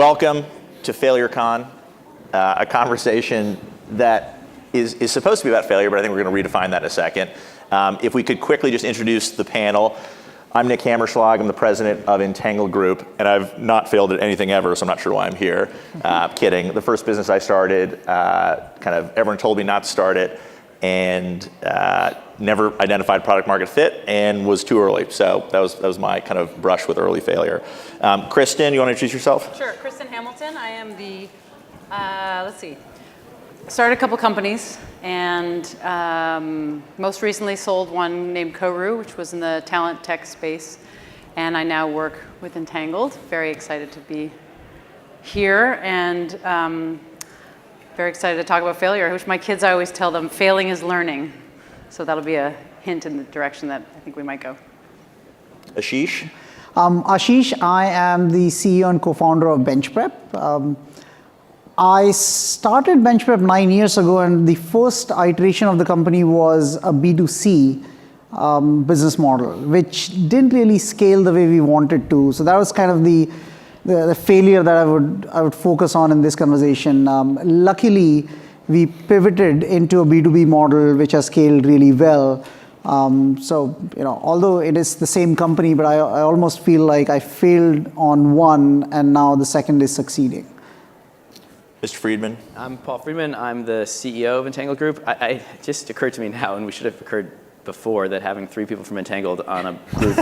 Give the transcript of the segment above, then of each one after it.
Welcome to FailureCon, a conversation that is supposed to be about failure, but I think we're going to redefine that in a second. If we could quickly just introduce the panel. I'm Nick Hammerschlag, I'm the president of Untitled Group, and I've not failed at anything ever, so I'm not sure why I'm here. Kidding. The first business I started, everyone told me not to start it, and never identified product market fit, and was too early. So that was my kind of brush with early failure. Kristen, you want to introduce yourself? Sure, Kristen Hamilton. I am the, started a couple companies, and most recently sold one named Koru, which was in the talent tech space. And I now work with Untitled. Very excited to be here, and very excited to talk about failure, which my kids, I always tell them, failing is learning. So that'll be a hint in the direction that I think we might go. Ashish? Ashish, I am the CEO and co-founder of BenchPrep. I started BenchPrep 9 years ago, and the first iteration of the company was a B2C business model, which didn't really scale the way we wanted to. So that was kind of the failure that I would focus on in this conversation. Luckily, we pivoted into a B2B model, which has scaled really well. So, although it is the same company, but I almost feel like I failed on one, and now the second is succeeding. Mr. Friedman? I'm Paul Friedman. I'm the CEO of Untitled Group. It just occurred to me now, and we should have occurred before, that having three people from Untitled on a group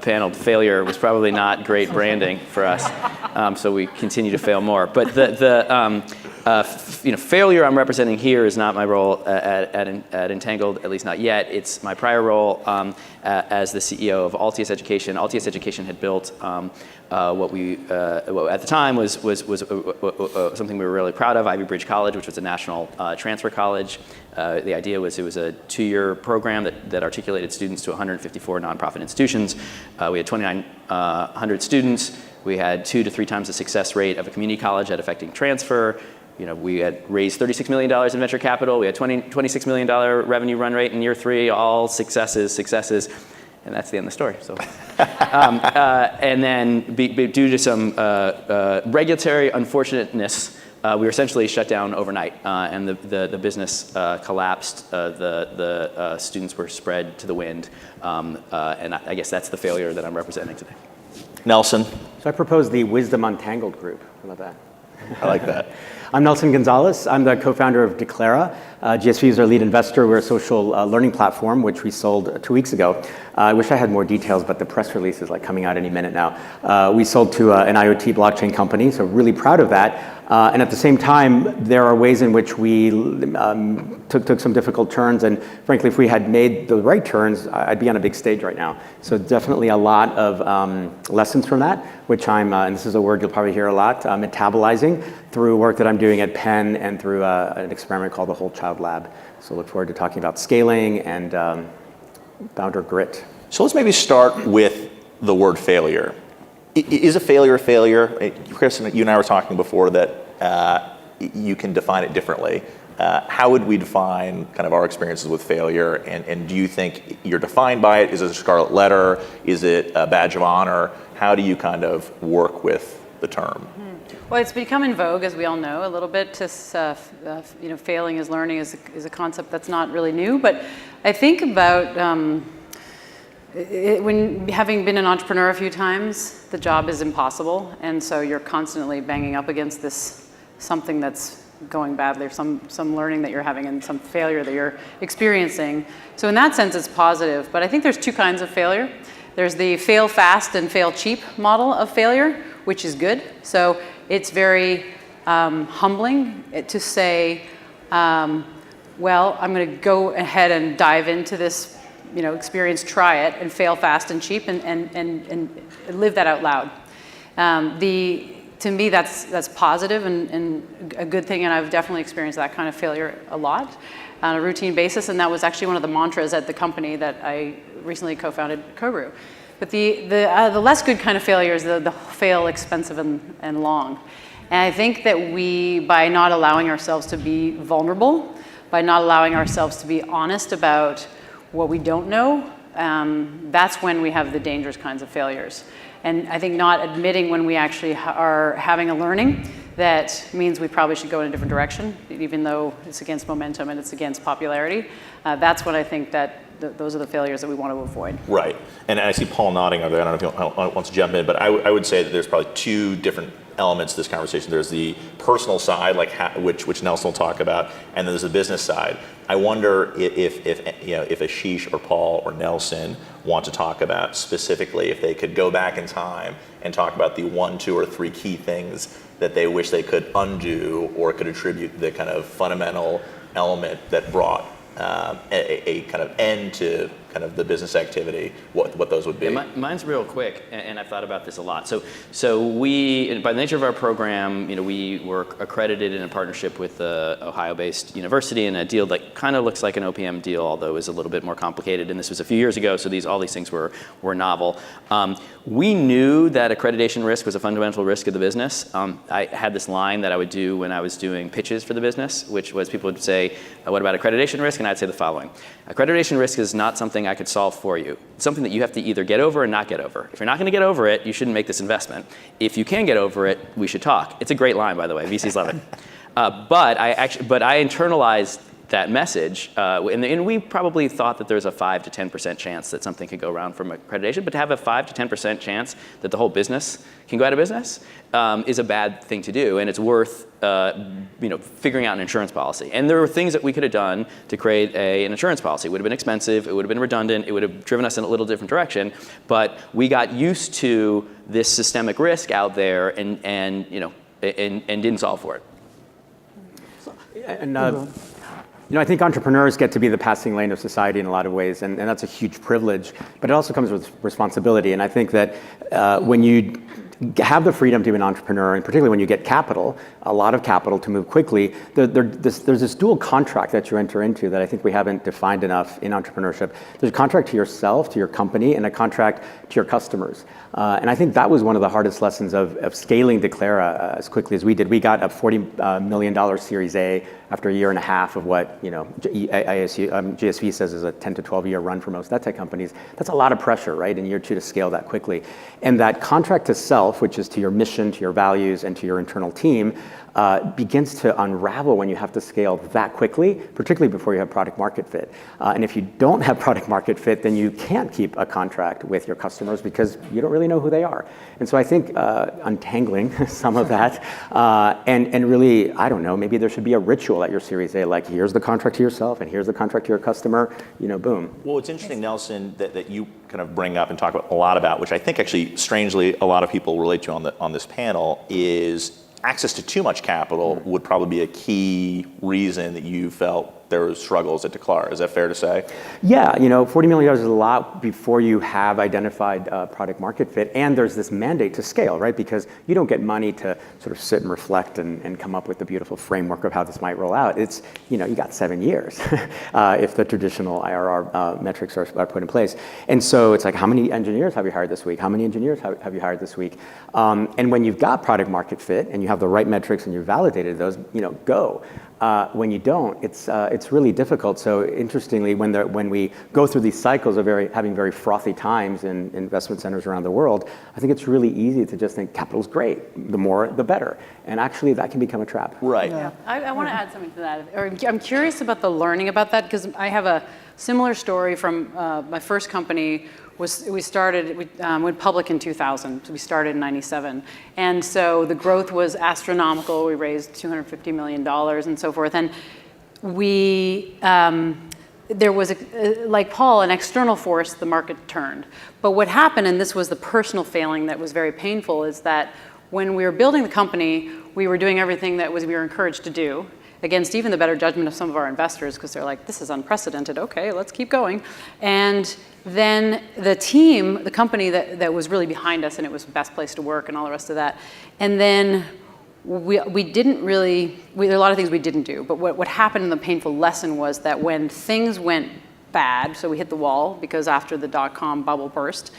panel failure was probably not great branding for us. So we continue to fail more. But failure I'm representing here is not my role at Untitled, at least not yet. It's my prior role as the CEO of Altius Education. Altius Education had built what at the time was something we were really proud of, Ivy Bridge College, which was a national transfer college. The idea was it was a 2-year program that articulated students to 154 nonprofit institutions. We had 2,900 students. We had 2 to 3 times the success rate of a community college at effecting transfer. We had raised $36 million in venture capital. We had $26 million revenue run rate in year 3, all successes. And that's the end of the story. So, and then due to some regulatory unfortunateness, we were essentially shut down overnight, and the business collapsed. The students were spread to the wind, and I guess that's the failure that I'm representing today. Nelson? So I propose the Wisdom Untangled group. How about that? I like that. I'm Nelson Gonzalez. I'm the co-founder of Declara. GSV is our lead investor. We're a social learning platform, which we sold 2 weeks ago. I wish I had more details, but the press release is coming out any minute now. We sold to an IoT blockchain company, so really proud of that. And at the same time, there are ways in which we took some difficult turns. And frankly, if we had made the right turns, I'd be on a big stage right now. So definitely a lot of lessons from that, which and this is a word you'll probably hear a lot, metabolizing through work that I'm doing at Penn and through an experiment called the Whole Child Lab. So look forward to talking about scaling and founder grit. So let's maybe start with the word failure. Is a failure a failure? Chris, you and I were talking before that you can define it differently. How would we define kind of our experiences with failure? And do you think you're defined by it? Is it a scarlet letter? Is it a badge of honor? How do you kind of work with the term? Well, it's become in vogue, as we all know, a little bit. To failing is learning is a concept that's not really new. But I think about when having been an entrepreneur a few times, the job is impossible, and so you're constantly banging up against this something that's going badly, or some learning that you're having and some failure that you're experiencing. So in that sense, it's positive. But I think there's 2 kinds of failure. There's the fail fast and fail cheap model of failure, which is good. So it's very humbling to say, well, I'm going to go ahead and dive into this experience, try it, and fail fast and cheap, and live that out loud. To me, that's positive and a good thing, and I've definitely experienced that kind of failure a lot on a routine basis, and that was actually one of the mantras at the company that I recently co-founded, Koru. But the less good kind of failure is the fail expensive and long. And I think that by not allowing ourselves to be vulnerable, by not allowing ourselves to be honest about what we don't know, that's when we have the dangerous kinds of failures. And I think not admitting when we actually are having a learning that means we probably should go in a different direction, even though it's against momentum and it's against popularity. That's what I think that those are the failures that we want to avoid. Right. And I see Paul nodding over there. I don't know if he wants to jump in, but I would say that there's probably two different elements to this conversation. There's the personal side, like which Nelson will talk about, and then there's the business side. I wonder if Ashish or Paul or Nelson want to talk about specifically if they could go back in time and talk about the 1, 2, or 3 key things that they wish they could undo or could attribute the kind of fundamental element that brought a kind of end to kind of the business activity, what those would be. Yeah, mine's real quick, and I've thought about this a lot. So we, by the nature of our program, we were accredited in a partnership with the Ohio-based university in a deal that kind of looks like an OPM deal, although is a little bit more complicated. And this was a few years ago, so all these things were novel. We knew that accreditation risk was a fundamental risk of the business. I had this line that I would do when I was doing pitches for the business, which was people would say, what about accreditation risk? And I'd say the following. Accreditation risk is not something I could solve for you. It's something that you have to either get over or not get over. If you're not going to get over it, you shouldn't make this investment. If you can get over it, we should talk. It's a great line, by the way. VCs love it. But I internalized that message, and we probably thought that there's a 5 to 10% chance that something could go wrong from accreditation, but to have a 5 to 10% chance that the whole business can go out of business is a bad thing to do, and it's worth figuring out an insurance policy. And there were things that we could have done to create an insurance policy. It would have been expensive, it would have been redundant, it would have driven us in a little different direction, but we got used to this systemic risk out there and didn't solve for it. And I think entrepreneurs get to be the passing lane of society in a lot of ways, and that's a huge privilege, but it also comes with responsibility. And I think that when you have the freedom to be an entrepreneur, and particularly when you get capital, a lot of capital to move quickly, there's this dual contract that you enter into that I think we haven't defined enough in entrepreneurship. There's a contract to yourself, to your company, and a contract to your customers. And I think that was one of the hardest lessons of scaling Declara as quickly as we did. We got a $40 million Series A after a year and a half of what ASU, GSV says is a 10 to 12 year run for most tech companies. That's a lot of pressure, right, in year 2 to scale that quickly. And that contract to self, which is to your mission, to your values, and to your internal team, begins to unravel when you have to scale that quickly, particularly before you have product market fit. And if you don't have product market fit, then you can't keep a contract with your customers because you don't really know who they are. And so I think untangling some of that and really, I don't know, maybe there should be a ritual at your Series A, like here's the contract to yourself and here's the contract to your customer, boom. Well, it's interesting, Nelson, that you kind of bring up and talk a lot about, which I think actually, strangely, a lot of people relate to on this panel, is access to too much capital would probably be a key reason that you felt there were struggles at Declara. Is that fair to say? Yeah, $40 million is a lot before you have identified product market fit, and there's this mandate to scale, right? Because you don't get money to sort of sit and reflect and come up with the beautiful framework of how this might roll out. It's, you got 7 years if the traditional IRR metrics are put in place. And so it's like, how many engineers have you hired this week? How many engineers have you hired this week? And when you've got product market fit and you have the right metrics and you've validated those, go. When you don't, it's really difficult. So interestingly, when we go through these cycles of having very frothy times in investment centers around the world, I think it's really easy to just think capital's great. The more, the better. And actually, that can become a trap. Right. Yeah. I want to add something to that. I'm curious about the learning about that because I have a similar story from my first company. We went public in 2000. So we started in 97. And so the growth was astronomical. We raised $250 million and so forth. And there was, like Paul, an external force, the market turned. But what happened, and this was the personal failing that was very painful, is that when we were building the company, we were doing everything that we were encouraged to do, against even the better judgment of some of our investors, because they're like, this is unprecedented, okay, let's keep going. And then the team, the company that was really behind us, and it was the best place to work and all the rest of that. And then we didn't really, there are a lot of things we didn't do, but what happened in the painful lesson was that when things went bad, so we hit the wall, because after the dot-com bubble burst,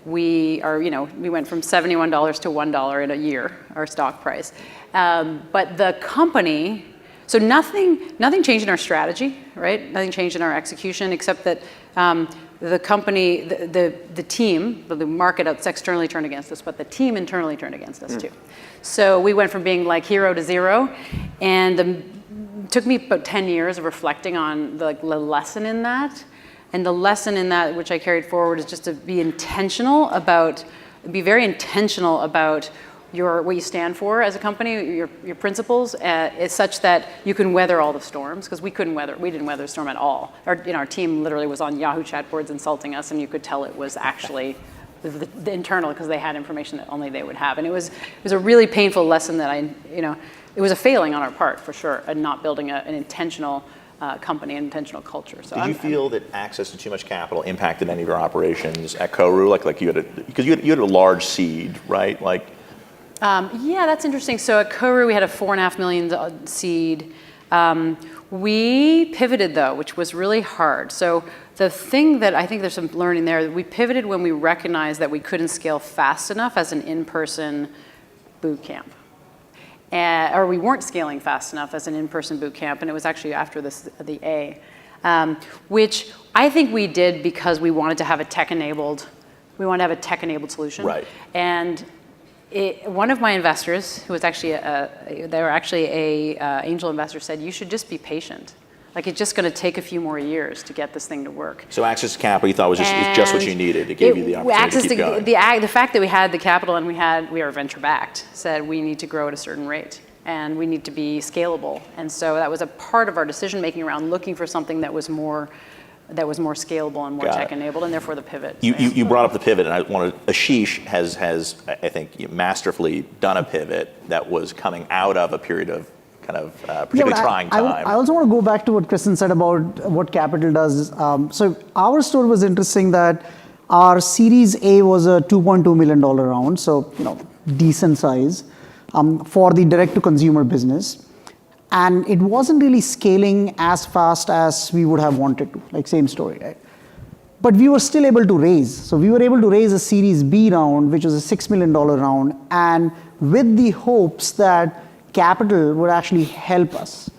we went from $71 to $1 in a year, our stock price. But the company So nothing changed in our strategy, right? Nothing changed in our execution, except that the company, the team, the market externally turned against us, but the team internally turned against us too. So we went from being like hero to zero, and it took me about 10 years of reflecting on the lesson in that. And the lesson in that, which I carried forward, is just to be very intentional about what you stand for as a company, your principles, is such that you can weather all the storms, because we didn't weather the storm at all. Our team literally was on Yahoo chat boards insulting us, and you could tell it was actually the internal, because they had information that only they would have. And it was a really painful lesson that it was a failing on our part for sure, and not building an intentional company and intentional culture. So did you feel that access to too much capital impacted any of your operations at Koru? Because you had a large seed, right? Yeah, that's interesting. So at Koru, we had a $4.5 million seed. We pivoted though, which was really hard. So the thing that I think there's some learning there, we pivoted when we recognized that we couldn't scale fast enough as an in-person boot camp. Or we weren't scaling fast enough as an in-person boot camp, and it was actually after the A, which I think we did because we wanted to have a tech-enabled solution. Right. And one of my investors, who was actually a angel investor, said, you should just be patient. Like, it's just going to take a few more years to get this thing to work. So access to capital, you thought was just what you needed. It gave you the opportunity to keep going. The fact that we had the capital and we are venture backed said we need to grow at a certain rate and we need to be scalable. And so that was a part of our decision making around looking for something that was more scalable and more tech enabled, and therefore the pivot. You brought up the pivot, and Ashish has I think masterfully done a pivot that was coming out of a period of kind of particularly trying time. I also want to go back to what Kristen said about what capital does. So our story was interesting that our Series A was a $2.2 million round, so decent size for the direct-to-consumer business. And it wasn't really scaling as fast as we would have wanted to, like same story, right? But we were still able to raise. So we were able to raise a Series B round, which was a $6 million round, and with the hopes that capital would actually help us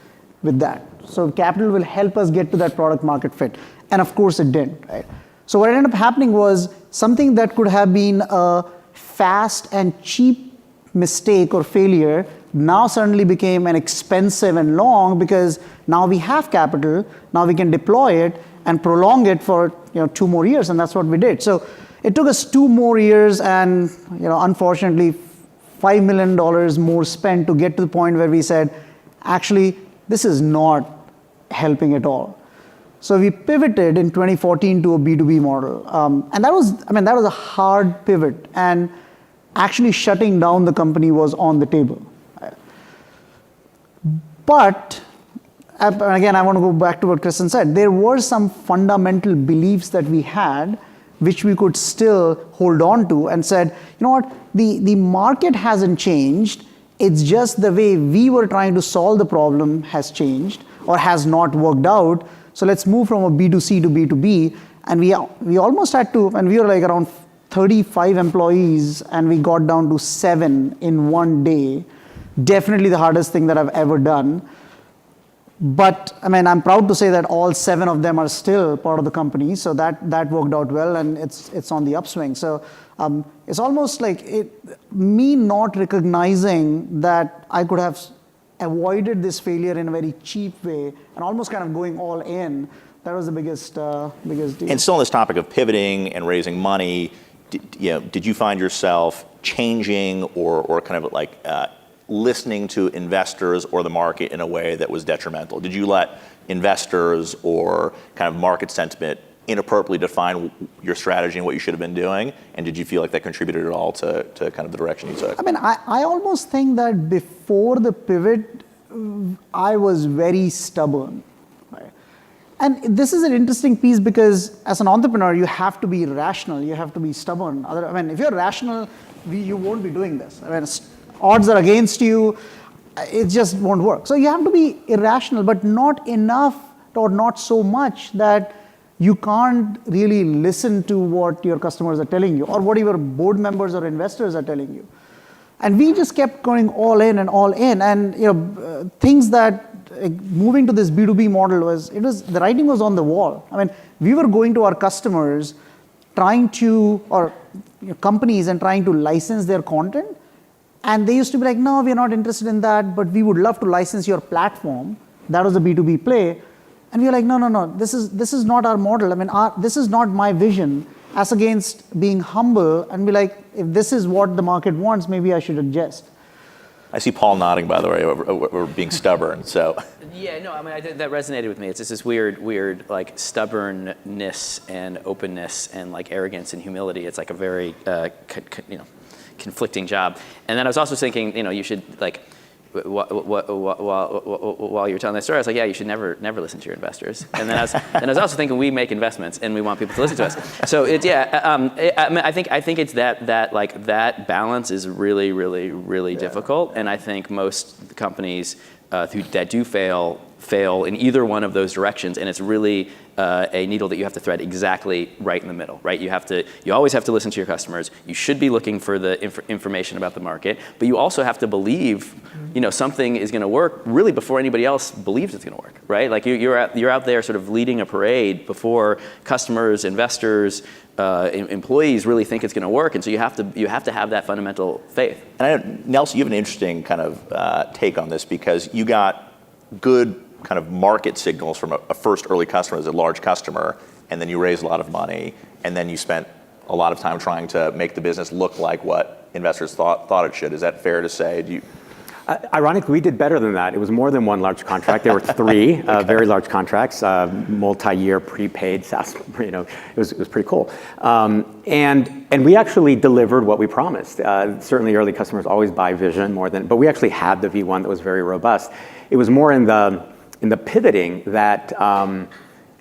with that. So capital will help us get to that product market fit. And of course it didn't, right? So what ended up happening was something that could have been a fast and cheap mistake or failure now suddenly became an expensive and long, because now we have capital, now we can deploy it and prolong it for 2 more years, and that's what we did. So it took us 2 more years and unfortunately $5 million more spent to get to the point where we said, actually, this is not helping at all. So we pivoted in 2014 to a B2B model. And that was a hard pivot, and actually shutting down the company was on the table. But, again, I want to go back to what Kristen said. There were some fundamental beliefs that we had which we could still hold on to, and said, you know what, the market hasn't changed, it's just the way we were trying to solve the problem has changed or has not worked out, so let's move from a B2C to B2B. And we almost had to, and we were like around 35 employees, and we got down to 7 in one day. Definitely the hardest thing that I've ever done. But I'm proud to say that all 7 of them are still part of the company, so that worked out well, and it's on the upswing. So it's almost like me not recognizing that I could have avoided this failure in a very cheap way and almost kind of going all in. That was the biggest deal. And still on this topic of pivoting and raising money, did you find yourself changing or kind of like listening to investors or the market in a way that was detrimental? Did you let investors or kind of market sentiment inappropriately define your strategy and what you should have been doing? And did you feel like that contributed at all to kind of the direction you took? I almost think that before the pivot, I was very stubborn. Right? And this is an interesting piece, because as an entrepreneur, you have to be rational, you have to be stubborn. If you're rational, you won't be doing this. Odds are against you, it just won't work. So you have to be irrational, but not enough or not so much that you can't really listen to what your customers are telling you or what your board members or investors are telling you. And we just kept going all in, and things that moving to this B2B model the writing was on the wall. I mean, we were going to our customers or companies and trying to license their content. And they used to be like, no, we're not interested in that, but we would love to license your platform. That was a B2B play. And we were like, no, this is not our model. I mean, this is not my vision, as against being humble and be like, if this is what the market wants, maybe I should adjust. I see Paul nodding, by the way, over being stubborn. So Yeah, no, I mean, that resonated with me. It's just this weird, like, stubbornness and openness and, like, arrogance and humility. It's like a very, conflicting job. And then I was also thinking, you should, like, while you were telling that story, I was like, yeah, you should never listen to your investors. And then I was also thinking, we make investments and we want people to listen to us. So it's I think it's that balance is really, really, really difficult. And I think most companies that do fail in either one of those directions, and it's really a needle that you have to thread exactly right in the middle, right? You always have to listen to your customers. You should be looking for the information about the market, but you also have to believe, something is going to work really before anybody else believes it's going to work, right? Like you're out there sort of leading a parade before customers, investors, employees really think it's going to work, and so you have to have that fundamental faith. And I know, Nelson, you have an interesting kind of take on this, because you got good kind of market signals from a first early customer as a large customer, and then you raised a lot of money, and then you spent a lot of time trying to make the business look like what investors thought it should. Is that fair to say? Ironically, we did better than that. It was more than one large contract. There were three very large contracts, multi-year prepaid SaaS. It was pretty cool. And we actually delivered what we promised. Certainly, early customers always buy vision but we actually had the V1 that was very robust. It was more in the pivoting that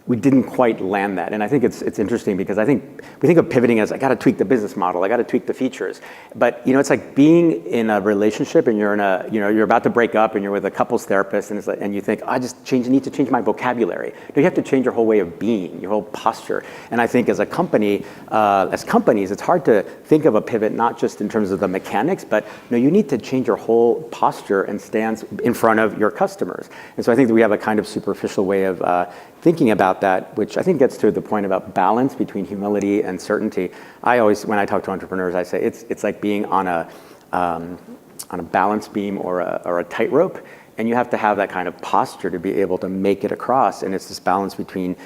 we didn't quite land that. And I think it's interesting, because I think we think of pivoting as, I got to tweak the business model, I got to tweak the features. But it's like being in a relationship and you're about to break up and you're with a couples therapist, and and you think, I just need to change my vocabulary. No, you have to change your whole way of being, your whole posture. And I think as a company, as companies, it's hard to think of a pivot not just in terms of the mechanics, but you need to change your whole posture and stance in front of your customers. And so I think that we have a kind of superficial way of thinking about that, which I think gets to the point about balance between humility and certainty. When I talk to entrepreneurs, I say it's like being on a balance beam or a tightrope, and you have to have that kind of posture to be able to make it across. And it's this balance between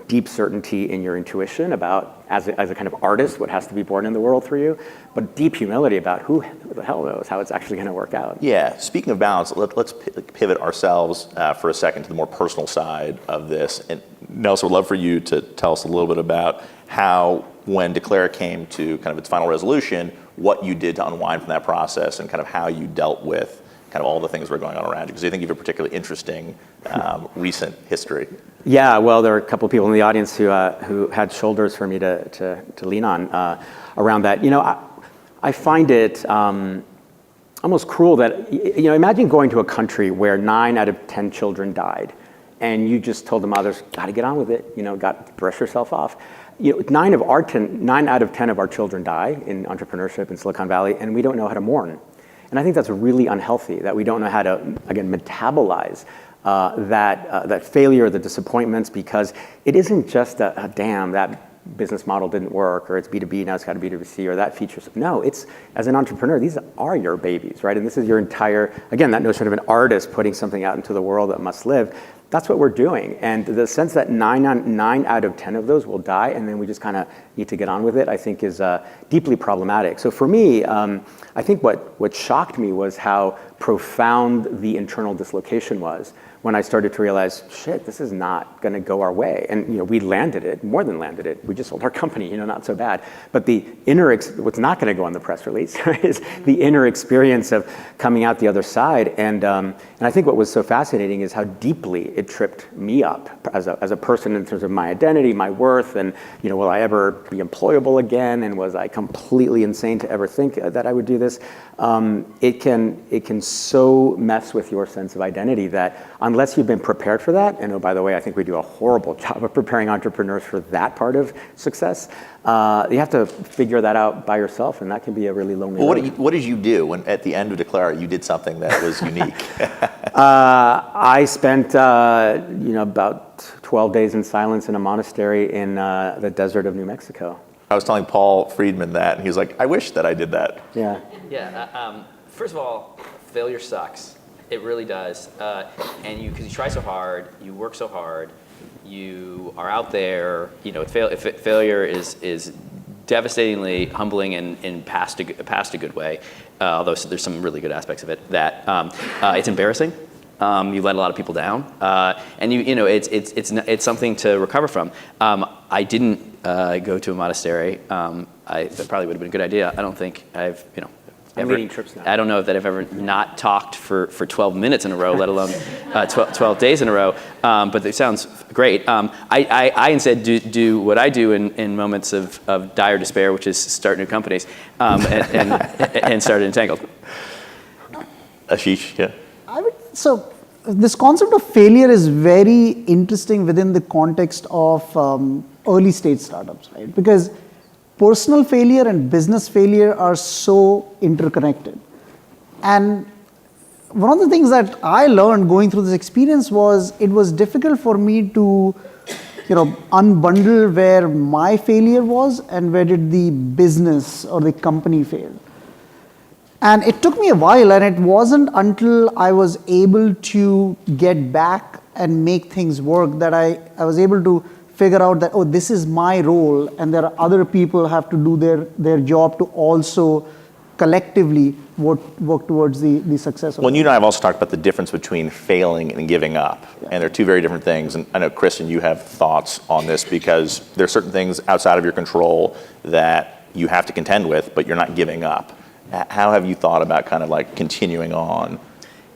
deep certainty in your intuition about, as a kind of artist, what has to be born in the world for you, but deep humility about who the hell knows how it's actually going to work out. Yeah. Speaking of balance, let's pivot ourselves for a second to the more personal side of this. And Nelson, would love for you to tell us a little bit about how, when Declara came to kind of its final resolution, what you did to unwind from that process, and kind of how you dealt with kind of all the things that were going on around you, because I think you have a particularly interesting recent history. Yeah, well, there are a couple of people in the audience who had shoulders for me to lean on around that. I find it almost cruel that, imagine going to a country where 9 out of 10 children died, and you just told the mothers, got to get on with it, got to brush yourself off. 9 out of 10 of our children die in entrepreneurship in Silicon Valley, and we don't know how to mourn. And I think that's really unhealthy, that we don't know how to, again, metabolize that failure, the disappointments, because it isn't just damn, that business model didn't work, or it's B2B, now it's got to be B2C, or that feature. No, it's, as an entrepreneur, these are your babies, right? And this is your entire, again, that notion of an artist putting something out into the world that must live. That's what we're doing. And the sense that 9 out of 10 of those will die, and then we just kind of need to get on with it, I think is deeply problematic. So for me, I think what shocked me was how profound the internal dislocation was when I started to realize, shit, this is not going to go our way. And we landed it, more than landed it. We just sold our company, not so bad. But the inner, what's not going to go on the press release, is the inner experience of coming out the other side. And I think what was so fascinating is how deeply it tripped me up as a person in terms of my identity, my worth, and will I ever be employable again? And was I completely insane to ever think that I would do this? It can so mess with your sense of identity that unless you've been prepared for that, and oh, by the way, I think we do a horrible job of preparing entrepreneurs for that part of success, you have to figure that out by yourself, and that can be a really lonely road. What did you do when at the end of Declara you did something that was unique? I spent about 12 days in silence in a monastery in the desert of New Mexico. I was telling Paul Friedman that, and he was like, I wish that I did that. Yeah. Yeah. First of all, failure sucks. It really does. And because you try so hard, you work so hard, you are out there. Failure is devastatingly humbling and past a good way. Although there's some really good aspects of it. That it's embarrassing. You let a lot of people down, and it's something to recover from. I didn't go to a monastery. That probably would have been a good idea. I don't think I've I'm leading trips now. I don't know that I've ever not talked for 12 minutes in a row, let alone 12 days in a row. But it sounds great. I instead do what I do in moments of dire despair, which is start new companies and start Untitled. Ashish, yeah. So this concept of failure is very interesting within the context of early stage startups, right? Because personal failure and business failure are so interconnected. And one of the things that I learned going through this experience was it was difficult for me to unbundle where my failure was and where did the business or the company fail. And it took me a while, and it wasn't until I was able to get back and make things work that I was able to figure out that, oh, this is my role, and there are other people who have to do their job to also collectively work towards the success of Well, you and I have also talked about the difference between failing and giving up. Yeah. And they're two very different things. And I know, Kristen, you have thoughts on this because there are certain things outside of your control that you have to contend with, but you're not giving up. How have you thought about kind of like continuing on?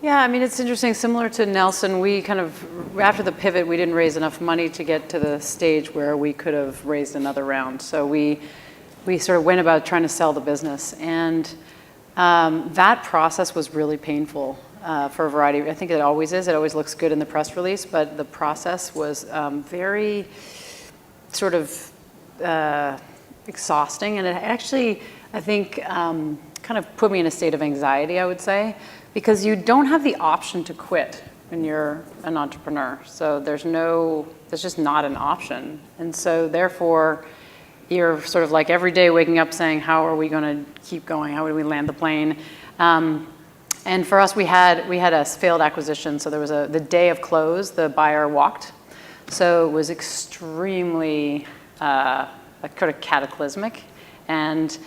Yeah, I mean, it's interesting. Similar to Nelson, we kind of, after the pivot, we didn't raise enough money to get to the stage where we could have raised another round. So we sort of went about trying to sell the business. And that process was really painful for a variety. I think it always is. It always looks good in the press release. But the process was very sort of exhausting. And it actually, I think, kind of put me in a state of anxiety, I would say, because you don't have the option to quit when you're an entrepreneur. So there's just not an option. And so therefore, you're sort of like every day waking up saying, how are we going to keep going? How do we land the plane? And for us, we had a failed acquisition. So there was the day of close, the buyer walked. So it was extremely kind of cataclysmic. And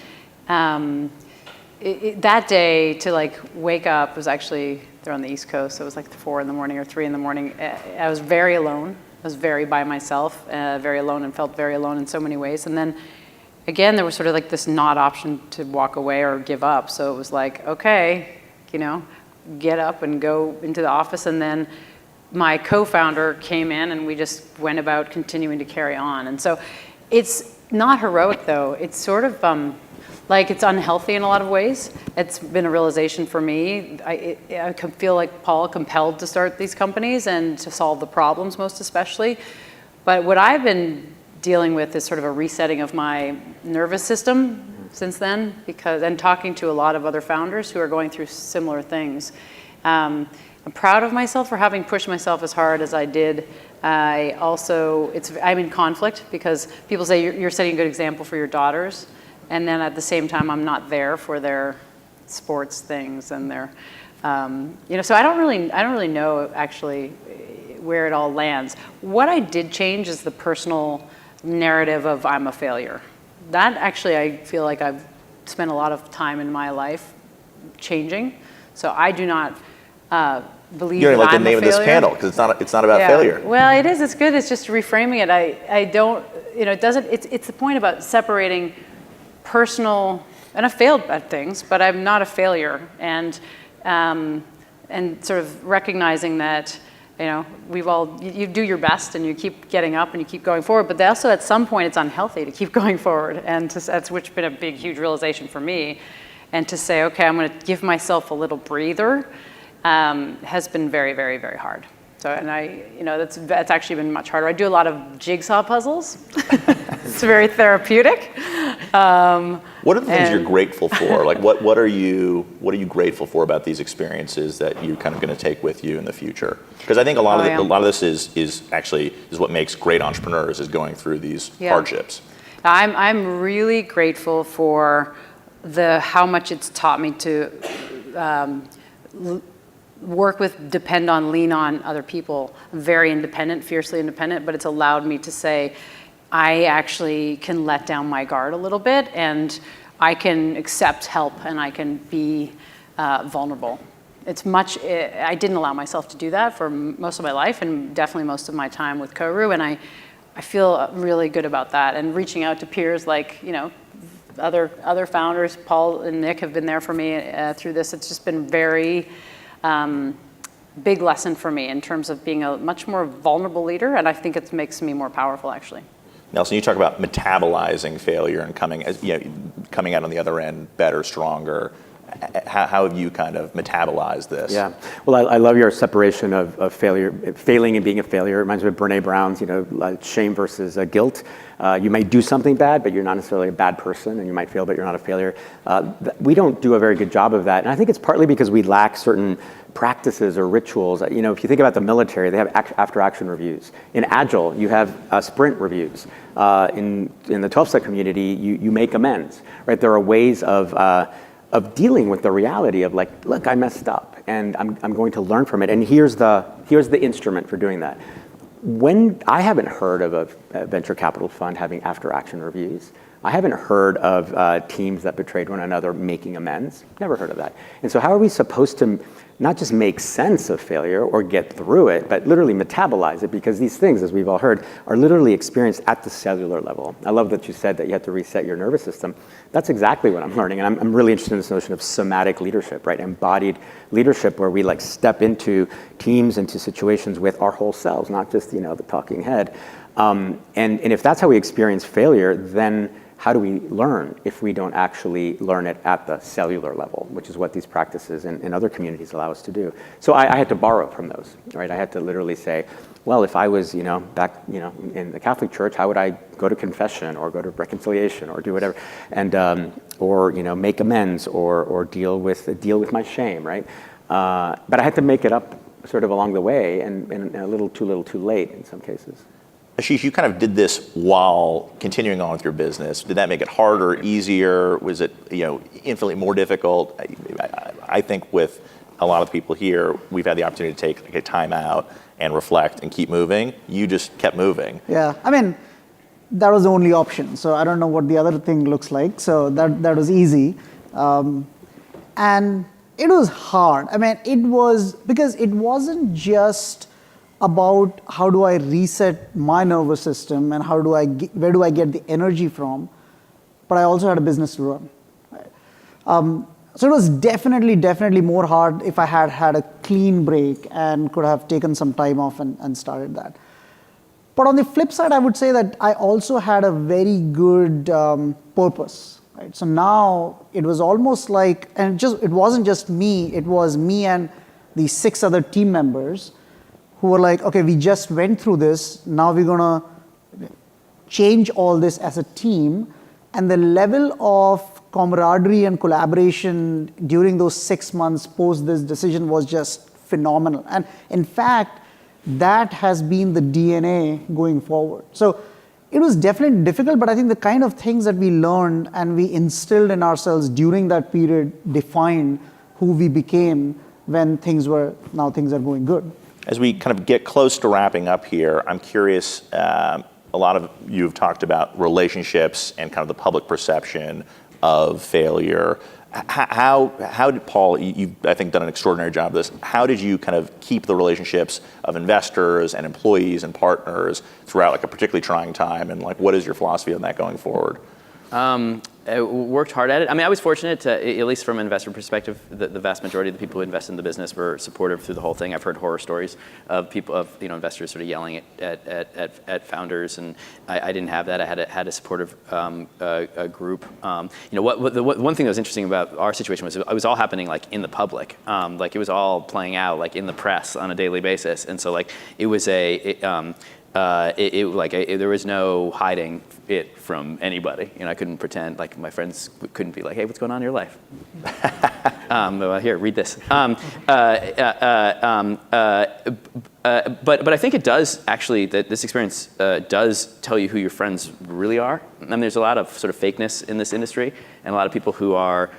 that day to like wake up was actually, they're on the East Coast, so it was like 4 in the morning or 3 in the morning. I was very alone. I was very by myself, very alone, and felt very alone in so many ways. And then again, there was sort of like this not option to walk away or give up. So it was like, okay, get up and go into the office. And then my co-founder came in and we just went about continuing to carry on. And so it's not heroic though. It's sort of, like it's unhealthy in a lot of ways. It's been a realization for me. I feel like Paul compelled to start these companies and to solve the problems most especially. But what I've been dealing with is sort of a resetting of my nervous system since then, and talking to a lot of other founders who are going through similar things. I'm proud of myself for having pushed myself as hard as I did. I'm in conflict because people say you're setting a good example for your daughters. And then at the same time, I'm not there for their sports things and their, so I don't really know actually where it all lands. What I did change is the personal narrative of I'm a failure. That actually, I feel like I've spent a lot of time in my life changing. So I do not believe You don't that like I'm the name a of this failure. panel because it's not about failure. Well, it is. It's good. It's just reframing it. I don't. It doesn't. It's the point about separating personal, and I failed at things, but I'm not a failure, and sort of recognizing that, you do your best and you keep getting up and you keep going forward, but also at some point it's unhealthy to keep going forward, and that's which has been a big, huge realization for me, and to say, okay, I'm going to give myself a little breather, has been very, very, very hard. So, and that's actually been much harder. I do a lot of jigsaw puzzles. It's very therapeutic. What are the things you're grateful for? Like, what are you grateful for about these experiences that you're kind of going to take with you in the future? Because I think a lot of this is what makes great entrepreneurs, is going through these hardships. I'm really grateful for how much it's taught me to work with, depend on, lean on other people. I'm very independent, fiercely independent, but it's allowed me to say, I actually can let down my guard a little bit, and I can accept help, and I can be vulnerable. I didn't allow myself to do that for most of my life, and definitely most of my time with Koru, and I feel really good about that. And reaching out to peers like, other founders, Paul and Nick have been there for me through this. It's just been very big lesson for me in terms of being a much more vulnerable leader, and I think it makes me more powerful, actually. Nelson, you talk about metabolizing failure and coming out on the other end better, stronger. How have you kind of metabolized this? Yeah, well, I love your separation of failure, failing and being a failure. It reminds me of Brene Brown's, like shame versus guilt. You may do something bad, but you're not necessarily a bad person, and you might fail, but you're not a failure. We don't do a very good job of that, and I think it's partly because we lack certain practices or rituals. If you think about the military, they have after-action reviews. In Agile, you have sprint reviews. In the 12-step community, you make amends, right? There are ways of dealing with the reality of like, look, I messed up, and I'm going to learn from it, and here's the instrument for doing that. When I haven't heard of a venture capital fund having after-action reviews. I haven't heard of teams that betrayed one another making amends. Never heard of that. And so how are we supposed to not just make sense of failure or get through it, but literally metabolize it? Because these things, as we've all heard, are literally experienced at the cellular level. I love that you said that you have to reset your nervous system. That's exactly what I'm learning. And I'm really interested in this notion of somatic leadership, right? Embodied leadership, where we like step into teams, into situations with our whole selves, not just, the talking head. And if that's how we experience failure, then how do we learn if we don't actually learn it at the cellular level, which is what these practices in other communities allow us to do? So I had to borrow from those, right? I had to literally say, well, if I was, back, in the Catholic Church, how would I go to confession or go to reconciliation or do whatever, and or make amends or deal with my shame, right? But I had to make it up sort of along the way, and a little too late in some cases. Ashish, you kind of did this while continuing on with your business. Did that make it harder, easier? Was it, infinitely more difficult? I think with a lot of people here, we've had the opportunity to take a time out and reflect and keep moving. You just kept moving. Yeah, that was the only option. So I don't know what the other thing looks like. So that was easy. And it was hard. It was because it wasn't just about how do I reset my nervous system and where do I get the energy from, but I also had a business to run. Right? So it was definitely more hard if I had a clean break and could have taken some time off and started that. But on the flip side, I would say that I also had a very good purpose. Right? So now it was almost like, and it wasn't just me, it was me and the 6 other team members who were like, okay, we just went through this, now we're gonna change all this as a team. And the level of camaraderie and collaboration during those 6 months post this decision was just phenomenal. And in fact, that has been the DNA going forward. So it was definitely difficult, but I think the kind of things that we learned and we instilled in ourselves during that period defined who we became when things are going good. As we kind of get close to wrapping up here, I'm curious, a lot of you have talked about relationships and kind of the public perception of failure. How did, Paul, you've, I think, done an extraordinary job of this. How did you kind of keep the relationships of investors and employees and partners throughout like a particularly trying time? And like, what is your philosophy on that going forward? worked hard at it. I mean, I was fortunate to, at least from an investor perspective, the vast majority of the people who invest in the business were supportive through the whole thing. I've heard horror stories of people, investors sort of yelling at founders, and I didn't have that. I had a supportive group. The one thing that was interesting about our situation was it was all happening like in the public, like it was all playing out like in the press on a daily basis, and so like it was there was no hiding it from anybody. I couldn't pretend, like my friends couldn't be like, hey, what's going on in your life? Here, read this. But I think it does actually, that this experience does tell you who your friends really are. I mean, there's a lot of sort of fakeness in this industry, and a lot of people who are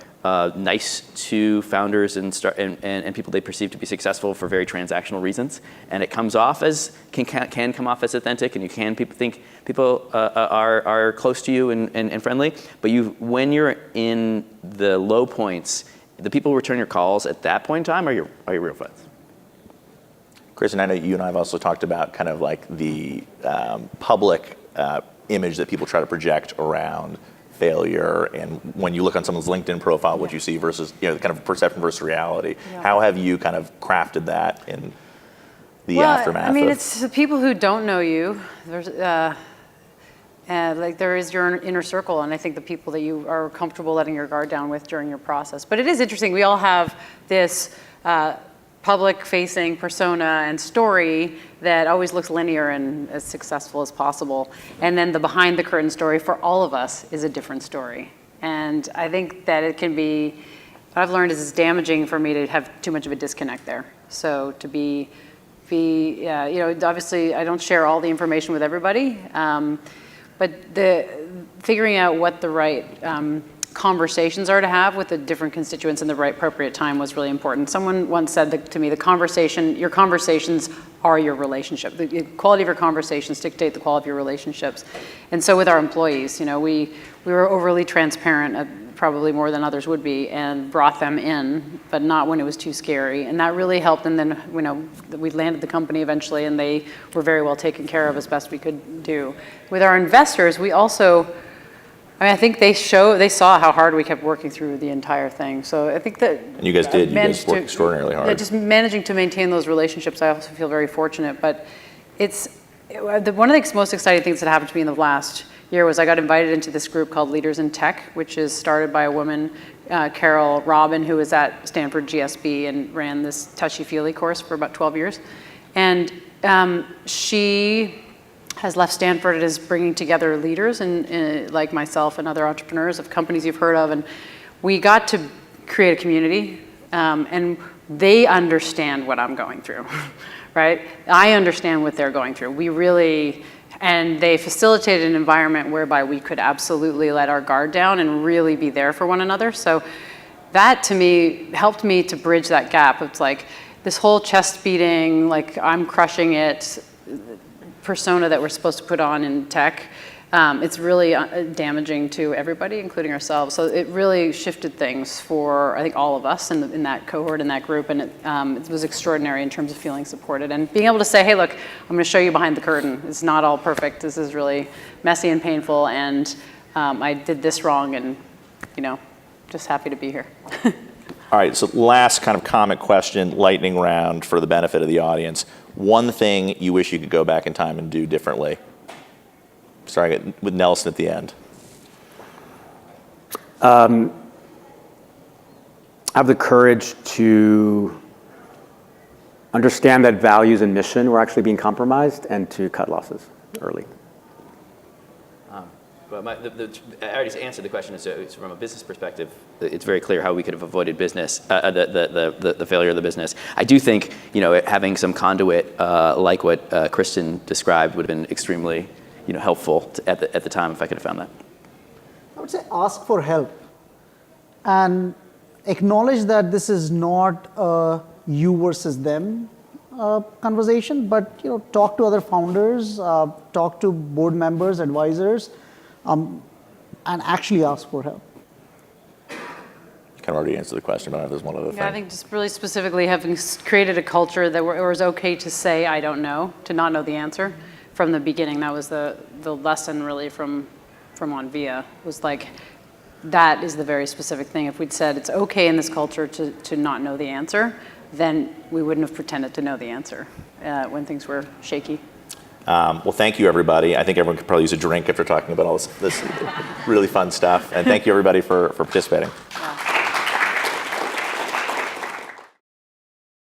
nice to founders and people they perceive to be successful for very transactional reasons, and it comes off as can come off as authentic, and you can think people are close to you and friendly. But when you're in the low points, the people who return your calls at that point in time are your real friends. Chris, and I know you and I have also talked about kind of like the public image that people try to project around failure, and when you look on someone's LinkedIn profile, what you see versus, kind of perception versus reality. Yeah. How have you kind of crafted that in the aftermath? I mean, it's the people who don't know you. There's, there is your inner circle, and I think the people that you are comfortable letting your guard down with during your process. But it is interesting. We all have this public-facing persona and story that always looks linear and as successful as possible. And then the behind-the-curtain story for all of us is a different story. And I think that it can be, what I've learned is it's damaging for me to have too much of a disconnect there. So to be obviously I don't share all the information with everybody, but figuring out what the right conversations are to have with the different constituents in the right appropriate time was really important. Someone once said to me, your conversations are your relationship. The quality of your conversations dictate the quality of your relationships. And so with our employees, we were overly transparent, probably more than others would be, and brought them in, but not when it was too scary. And that really helped. And then, we landed the company eventually, and they were very well taken care of as best we could do. With our investors, we also, I think they saw how hard we kept working through the entire thing. So I think that. And you guys did. You guys worked extraordinarily hard. Yeah, just managing to maintain those relationships, I also feel very fortunate. But one of the most exciting things that happened to me in the last year was I got invited into this group called Leaders in Tech, which is started by a woman, Carol Robin, who was at Stanford GSV and ran this touchy-feely course for about 12 years. And she has left Stanford and is bringing together leaders and like myself and other entrepreneurs of companies you've heard of. And we got to create a community, and they understand what I'm going through, right? I understand what they're going through. And they facilitated an environment whereby we could absolutely let our guard down and really be there for one another. So that to me helped me to bridge that gap. It's like this whole chest beating, like I'm crushing it, persona that we're supposed to put on in tech, it's really damaging to everybody, including ourselves. So it really shifted things for, I think, all of us in that cohort, in that group, and it was extraordinary in terms of feeling supported. And being able to say, hey, look, I'm going to show you behind the curtain. It's not all perfect. This is really messy and painful, and I did this wrong, and, just happy to be here. All right, so last kind of comic question, lightning round for the benefit of the audience. One thing you wish you could go back in time and do differently? Starting with Nelson at the end. Have the courage to understand that values and mission were actually being compromised and to cut losses early. But I already answered the question. So from a business perspective, it's very clear how we could have avoided the failure of the business. I do think having some conduit like what Kristen described would have been extremely helpful at the time if I could have found that. I would say ask for help and acknowledge that this is not a you versus them conversation, but talk to other founders, talk to board members, advisors. And actually ask for help. You kind of already answered the question, but there's one other thing. I think just really specifically having created a culture that where it was okay to say I don't know, to not know the answer from the beginning. That was the lesson really from Onvia, was like that is the very specific thing. If we'd said it's okay in this culture to not know the answer, then we wouldn't have pretended to know the answer when things were shaky. Well, thank you, everybody. I think everyone could probably use a drink after talking about all this really fun stuff. And thank you, everybody, for participating.